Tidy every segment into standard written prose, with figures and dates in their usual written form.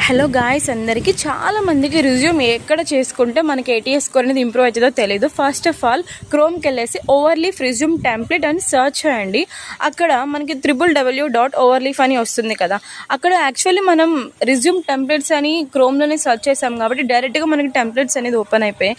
Hello guys, అందరికీ చాలా మందికి రిజ్యూమ్ ఎక్కడ చేసుకుంటే మనకి ఏటీఎస్ స్కోర్ అనేది ఇంప్రూవ్ అవుతుందో తెలియదు. ఫస్ట్ ఆఫ్ ఆల్ క్రోమ్కి వెళ్ళేసి ఓవర్లీఫ్ రిజ్యూమ్ టెంప్లెట్ అని సర్చ్ చేయండి. అక్కడ మనకి www.overleaf అని వస్తుంది కదా. అక్కడ యాక్చువల్లీ మనం రిజ్యూమ్ టెంప్లెట్స్ అని క్రోమ్లోనే సర్చ్ చేసాం కాబట్టి డైరెక్ట్గా మనకి టెంప్లెట్స్ అనేది ఓపెన్ అయిపోయాయి.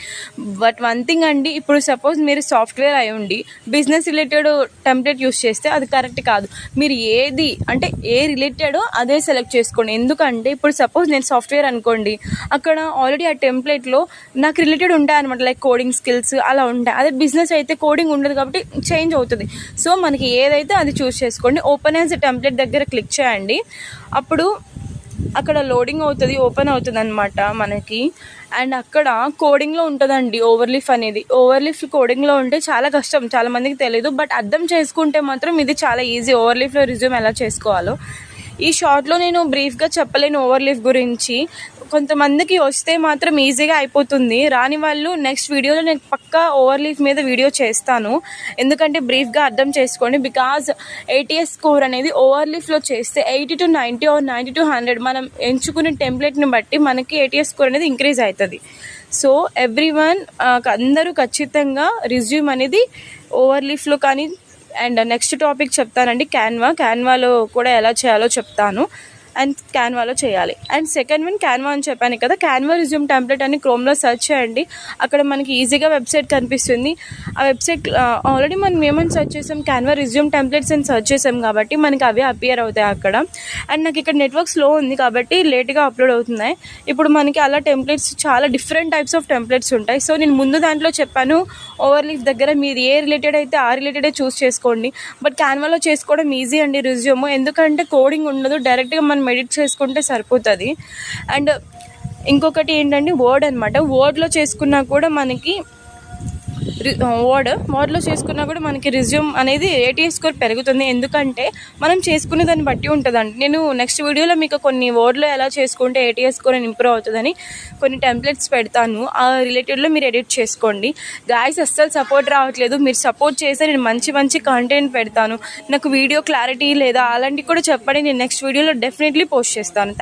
బట్ వన్ థింగ్ అండి, ఇప్పుడు సపోజ్ మీరు సాఫ్ట్వేర్ అయి ఉండి బిజినెస్ రిలేటెడ్ టెంప్లెట్ యూస్ చేస్తే అది కరెక్ట్ కాదు. మీరు ఏది అంటే ఏ రిలేటెడో అదే సెలెక్ట్ చేసుకోండి. ఎందుకంటే ఇప్పుడు సపోజ్ నేను సాఫ్ట్వేర్ అనుకోండి, అక్కడ ఆల్రెడీ ఆ టెంప్లెట్లో నాకు రిలేటెడ్ ఉంటాయి అనమాట, లైక్ కోడింగ్ స్కిల్స్ అలా ఉంటాయి. అదే బిజినెస్ అయితే కోడింగ్ ఉండదు కాబట్టి చేంజ్ అవుతుంది. సో మనకి ఏదైతే అది చూస్ చేసుకోండి. ఓపెన్ యాజ్ టెంప్లెట్ దగ్గర క్లిక్ చేయండి. అప్పుడు అక్కడ లోడింగ్ అవుతుంది, ఓపెన్ అవుతుంది అనమాట మనకి. అండ్ అక్కడ కోడింగ్లో ఉంటుందండి ఓవర్లీఫ్ అనేది. ఓవర్లీఫ్ కోడింగ్లో ఉంటే చాలా కష్టం, చాలా మందికి తెలియదు. బట్ అర్థం చేసుకుంటే మాత్రం ఇది చాలా ఈజీ, ఓవర్లీఫ్లో రిజ్యూమ్ ఎలా చేసుకోవాలో. ఈ షార్ట్లో నేను బ్రీఫ్గా చెప్పలేను ఓవర్లీఫ్ గురించి. కొంతమందికి వస్తే మాత్రం ఈజీగా అయిపోతుంది. రాని వాళ్ళు నెక్స్ట్ వీడియోలో నేను పక్కా ఓవర్లీఫ్ మీద వీడియో చేస్తాను. ఎందుకంటే బ్రీఫ్గా అర్థం చేసుకోండి. బికాజ్ ఏటీఎస్ స్కోర్ అనేది ఓవర్లీఫ్లో చేస్తే 80 to 90 or 90 to 100 మనం ఎంచుకునే టెంప్లెట్ని బట్టి మనకి ఏటీఎస్ స్కోర్ అనేది ఇంక్రీజ్ అవుతుంది. సో ఎవ్రీవన్ అందరూ ఖచ్చితంగా రిజ్యూమ్ అనేది ఓవర్లీఫ్లో కానీ. అండ్ నెక్స్ట్ టాపిక్ చెప్తానండి, క్యాన్వాలో కూడా ఎలా చేయాలో చెప్తాను. అండ్ క్యాన్వాలో చేయాలి. అండ్ సెకండ్ వన్ క్యాన్వా అని చెప్పాను కదా. క్యాన్వా రిజ్యూమ్ టెంప్లెట్ అని క్రోమ్లో సెర్చ్ చేయండి. అక్కడ మనకి ఈజీగా వెబ్సైట్ కనిపిస్తుంది. ఆ వెబ్సైట్ ఆల్రెడీ మనం ఏమని సెర్చ్ చేసాం, క్యాన్వా రిజ్యూమ్ టెంప్లెట్స్ అని సెర్చ్ చేసాం కాబట్టి మనకి అవే అపియర్ అవుతాయి అక్కడ. అండ్ నాకు ఇక్కడ నెట్వర్క్ స్లో ఉంది కాబట్టి లేట్గా అప్లోడ్ అవుతున్నాయి. ఇప్పుడు మనకి అలా టెంప్లెట్స్ చాలా డిఫరెంట్ టైప్స్ ఆఫ్ టెంప్లెట్స్ ఉంటాయి. సో నేను ముందు దాంట్లో చెప్పాను, ఓవర్లీఫ్ దగ్గర మీరు ఏ రిలేటెడ్ అయితే ఆ రిలేటెడే చూస్ చేసుకోండి. బట్ క్యాన్వాలో చేసుకోవడం ఈజీ అండి రిజ్యూమ్, ఎందుకంటే కోడింగ్ ఉండదు, డైరెక్ట్గా మనం ఎడిట్ చేసుకుంటే సరిపోతుంది. అండ్ ఇంకొకటి ఏంటంటే వర్డ్ అనమాట. వర్డ్లో చేసుకున్నా కూడా మనకి వర్డ్లో చేసుకున్నా కూడా మనకి రిజ్యూమ్ అనేది ఏటీఎస్ స్కోర్ పెరుగుతుంది. ఎందుకంటే మనం చేసుకునే దాన్ని బట్టి ఉంటుందండి. నేను నెక్స్ట్ వీడియోలో మీకు కొన్ని వర్డ్లో ఎలా చేసుకుంటే ఏటీఎస్ స్కోర్ అని ఇంప్రూవ్ అవుతుందని కొన్ని టెంప్లెట్స్ పెడతాను. ఆ రిలేటెడ్లో మీరు ఎడిట్ చేసుకోండి. గాయ్స్ అస్సలు సపోర్ట్ రావట్లేదు, మీరు సపోర్ట్ చేస్తే నేను మంచి కంటెంట్ పెడతాను. నాకు వీడియో క్లారిటీ లేదా అలాంటివి కూడా చెప్పండి, నేను నెక్స్ట్ వీడియోలో డెఫినెట్లీ పోస్ట్ చేస్తాను.